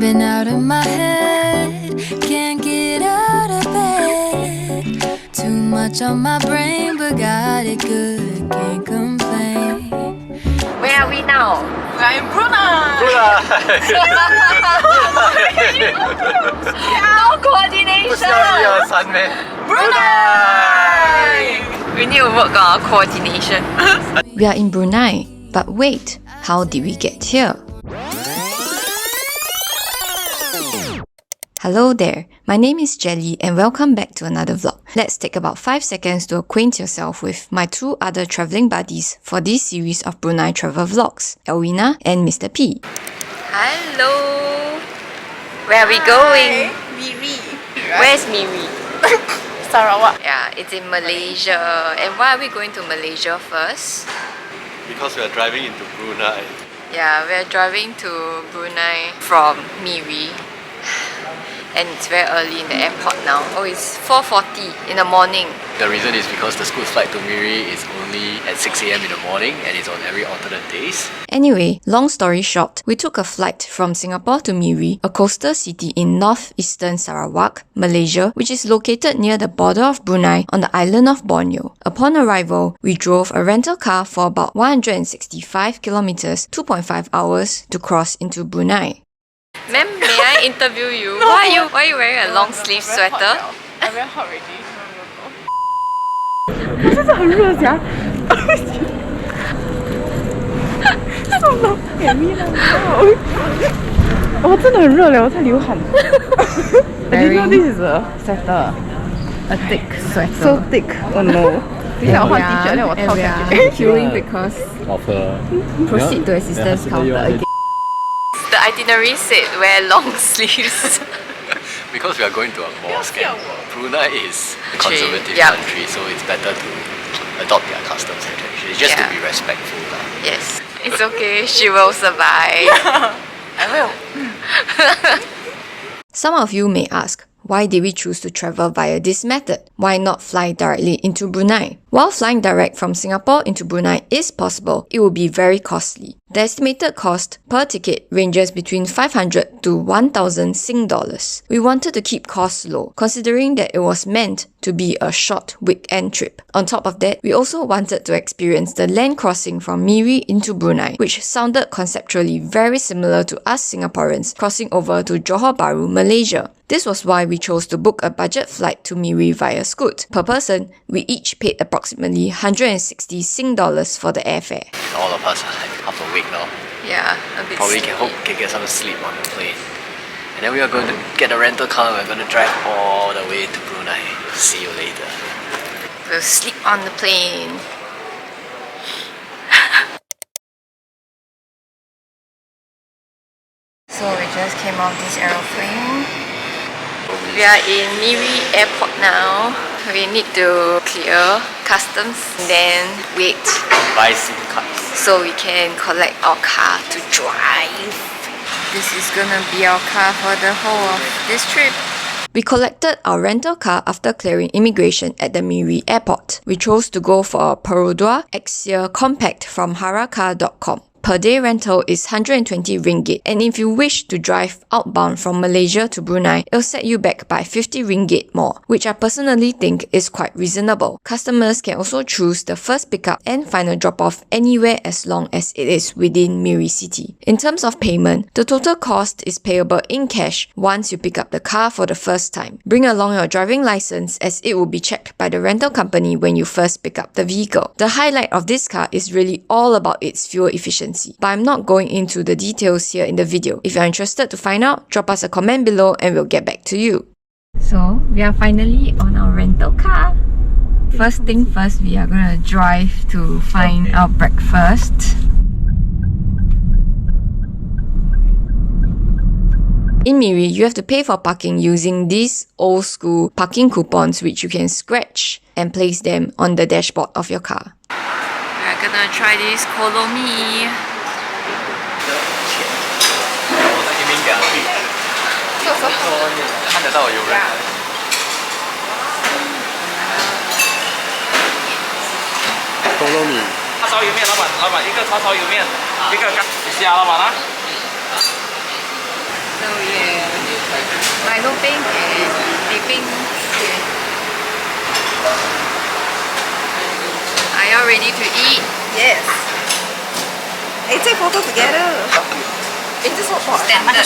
been out of my head, can't get out of bed. Too much on my brain, but got it good, can't complain. Where are we now? We are in Brunei! No coordination! Brunei! We need to work on our coordination. We are in Brunei, but wait, how did we get here? Hello there, my name is Jelly and welcome back to another vlog. Let's take about 5 seconds to acquaint yourself with my two other travelling buddies for this series of Brunei travel vlogs, Elwina and Mr. P. Hello! Where are we going? Miri. Where's Miri? Sarawak. Yeah, it's in Malaysia. And why are we going to Malaysia first? Because we are driving into Brunei. Yeah, we're driving to Brunei from Miri. And it's very early in the airport now. Oh, it's 4:40 in the morning. The reason is because the school flight to Miri is only at 6 AM in the morning and it's on every alternate days. Anyway, long story short, we took a flight from Singapore to Miri, a coastal city in northeastern Sarawak, Malaysia, which is located near the border of Brunei on the island of Borneo. Upon arrival, we drove a rental car for about 165 kilometers, 2.5 hours to cross into Brunei. Ma'am, may I interview you? No. Why are you wearing a long sleeve sweater? I'm very hot already. 我真的很热呀！我真的很热了，我在流汗。I didn't know this is a sweater. A thick sweater. So thick. Oh no. 等一下我换 T-shirt，让我套下去。 queuing because Of her proceed to assistance counter again. The itinerary said wear long sleeves. Because we are going to a mosque and Brunei is a conservative yeah. country, so it's better to adopt their customs and traditions, just to be respectful. Yes, it's okay, she will survive. I will. Some of you may ask, why did we choose to travel via this method? Why not fly directly into Brunei? While flying direct from Singapore into Brunei is possible, it will be very costly. The estimated cost per ticket ranges between 500 to 1,000 Sing dollars. We wanted to keep costs low, considering that it was meant to be a short weekend trip. On top of that, we also wanted to experience the land crossing from Miri into Brunei, which sounded conceptually very similar to us Singaporeans crossing over to Johor Bahru, Malaysia. This was why we chose to book a budget flight to Miri via Scoot. Per person, we each paid approximately 160 Sing dollars for the airfare. All of us are like half awake now. Yeah, a bit Probably sleepy. can get some sleep on the plane. And then we are going to get a rental car and we're going to drive all the way to Brunei. See you later. We'll sleep on the plane. So we just came off this aeroplane. We are in Miri Airport now. We need to clear customs and then wait Buy SIM cards. so we can collect our car to drive. This is gonna be our car for the whole of this trip. We collected our rental car after clearing immigration at the Miri airport. We chose to go for a Perodua Exia Compact from Haraka.com. Per day rental is 120 ringgit, and if you wish to drive outbound from Malaysia to Brunei, it'll set you back by 50 ringgit more, which I personally think is quite reasonable. Customers can also choose the first pickup and final drop-off anywhere as long as it is within Miri City. In terms of payment, the total cost is payable in cash once you pick up the car for the first time. Bring along your driving license as it will be checked by the rental company when you first pick up the vehicle. The highlight of this car is really all about its fuel efficiency. But I'm not going into the details here in the video. If you're interested to find out, drop us a comment below and we'll get back to you. So, we are finally on our rental car. First thing first, we are gonna drive to find our breakfast. In Miri, you have to pay for parking using these old school parking coupons which you can scratch and place them on the dashboard of your car. We're gonna try this Kolo Mi. 我在一边讲，看得到有人。多糯米。叉烧油面，老板一个叉烧油面，一个干虾，老板啊。So yeah, Milo peng and dipping. Are y'all ready to eat? Yes. Hey, take photo together.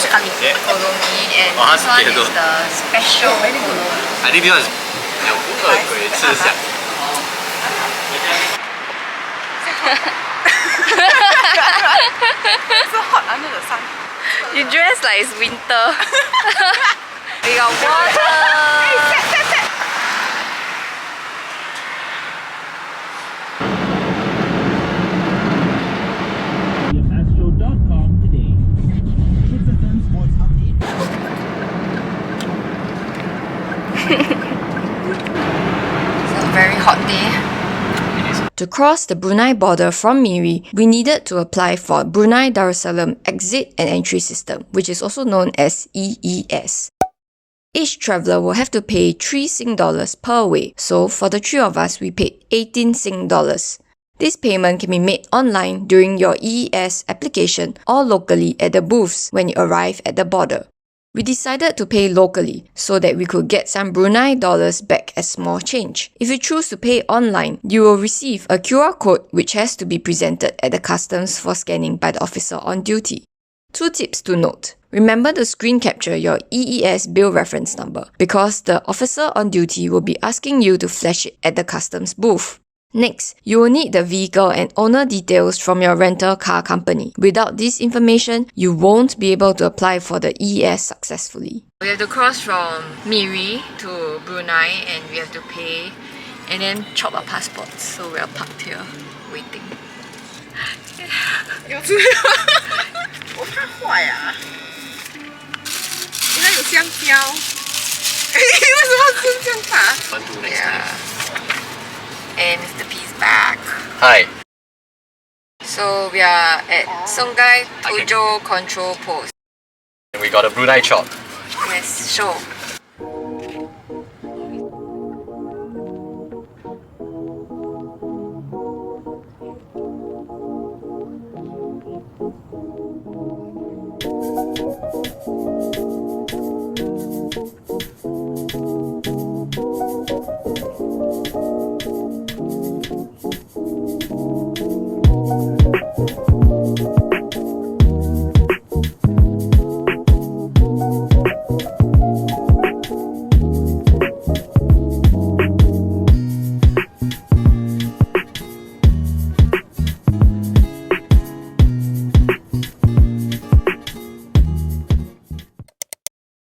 Standard Kolo Mee, and this one is the special Kolo Mee. I think this one is 2个可以吃下。So hot under the sun. You dress like it's winter. We got water. Astro.com today. Kids FM Sports Update. It's a very hot day. To cross the Brunei border from Miri, we needed to apply for Brunei Darussalam Exit and Entry System, which is also known as EES. Each traveller will have to pay 3 Sing dollars per way, so for the 3 of us, we paid 18 Sing dollars. This payment can be made online during your EES application or locally at the booths when you arrive at the border. We decided to pay locally so that we could get some Brunei dollars back as small change. If you choose to pay online, you will receive a QR code which has to be presented at the customs for scanning by the officer on duty. 2 tips to note. Remember to screen capture your EES bill reference number because the officer on duty will be asking you to flash it at the customs booth. Next, you will need the vehicle and owner details from your rental car company. Without this information, you won't be able to apply for the EES successfully. We have to cross from Miri to Brunei and we have to pay and then chop our passports. So we are parked here waiting. 我怕坏啊！原来有香蕉。为什么是这样打？ One, two, next Yeah. time. And Mr. P's back. Hi. So we are at Songhai Tujuh Control Post. And we got a Brunei chop. Yes, show.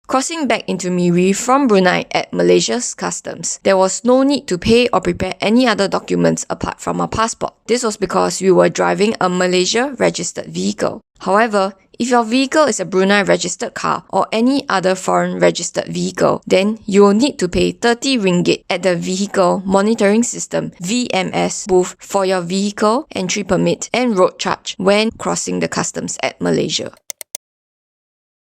Crossing back into Miri from Brunei at Malaysia's customs, there was no need to pay or prepare any other documents apart from our passport. This was because we were driving a Malaysia-registered vehicle. However, if your vehicle is a Brunei-registered car or any other foreign-registered vehicle, then you will need to pay 30 ringgit at the Vehicle Monitoring System VMS booth for your vehicle, entry permit and road charge when crossing the customs at Malaysia.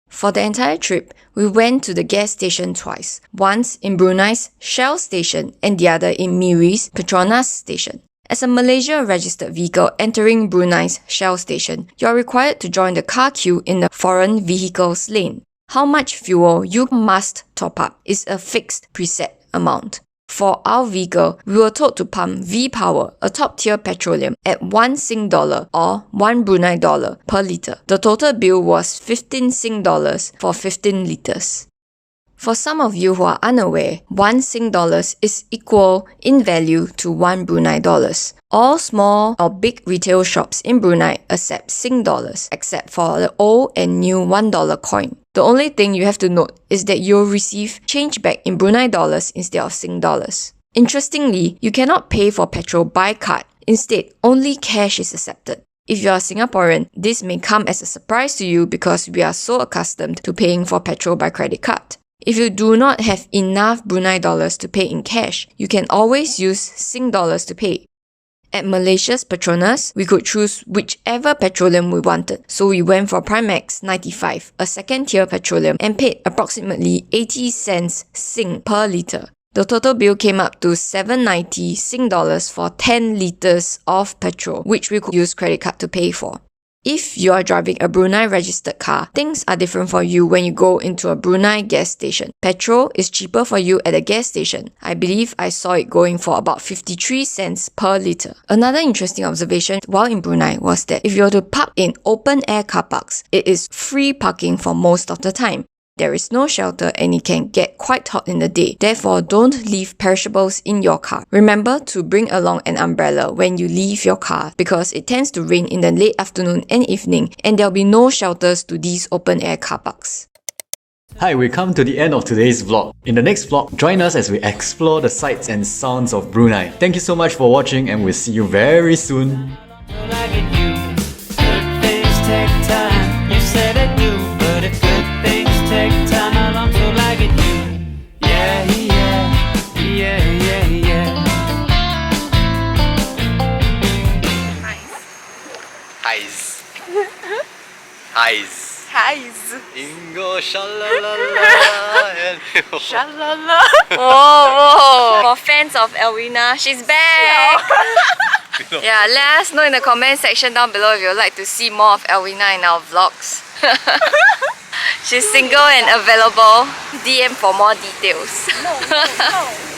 For the entire trip, we went to the gas station twice, once in Brunei's Shell station and the other in Miri's Petronas station. As a Malaysia-registered vehicle entering Brunei's Shell station, you are required to join the car queue in the foreign vehicles lane. How much fuel you must top up is a fixed preset amount. For our vehicle, we were told to pump V-Power, a top-tier petroleum, at 1 Sing dollar or 1 Brunei dollar per litre. The total bill was 15 Sing dollars for 15 litres. For some of you who are unaware, 1 Sing dollars is equal in value to 1 Brunei dollars. All small or big retail shops in Brunei accept Sing dollars, except for the old and new $1 coin. The only thing you have to note is that you'll receive change back in Brunei dollars instead of Sing dollars. Interestingly, you cannot pay for petrol by card. Instead, only cash is accepted. If you are Singaporean, this may come as a surprise to you because we are so accustomed to paying for petrol by credit card. If you do not have enough Brunei dollars to pay in cash, you can always use Sing dollars to pay. At Malaysia's Petronas, we could choose whichever petroleum we wanted, so we went for Primax 95, a second-tier petroleum, and paid approximately 80 cents Sing per litre. The total bill came up to 790 Sing dollars for 10 litres of petrol, which we could use credit card to pay for. If you are driving a Brunei-registered car, things are different for you when you go into a Brunei gas station. Petrol is cheaper for you at a gas station. I believe I saw it going for about 53 cents per litre. Another interesting observation while in Brunei was that if you were to park in open-air car parks, it is free parking for most of the time. There is no shelter and it can get quite hot in the day. Therefore, don't leave perishables in your car. Remember to bring along an umbrella when you leave your car because it tends to rain in the late afternoon and evening and there'll be no shelters to these open-air car parks. Hi, we come to the end of today's vlog. In the next vlog, join us as we explore the sights and sounds of Brunei. Thank you so much for watching and we'll see you very soon. Highs. Ingo shalalala and Shalala. Whoa. For fans of Elwina, she's back. Yeah, let us know in the comment section down below if you would like to see more of Elwina in our vlogs. She's single and available. DM for more details. No.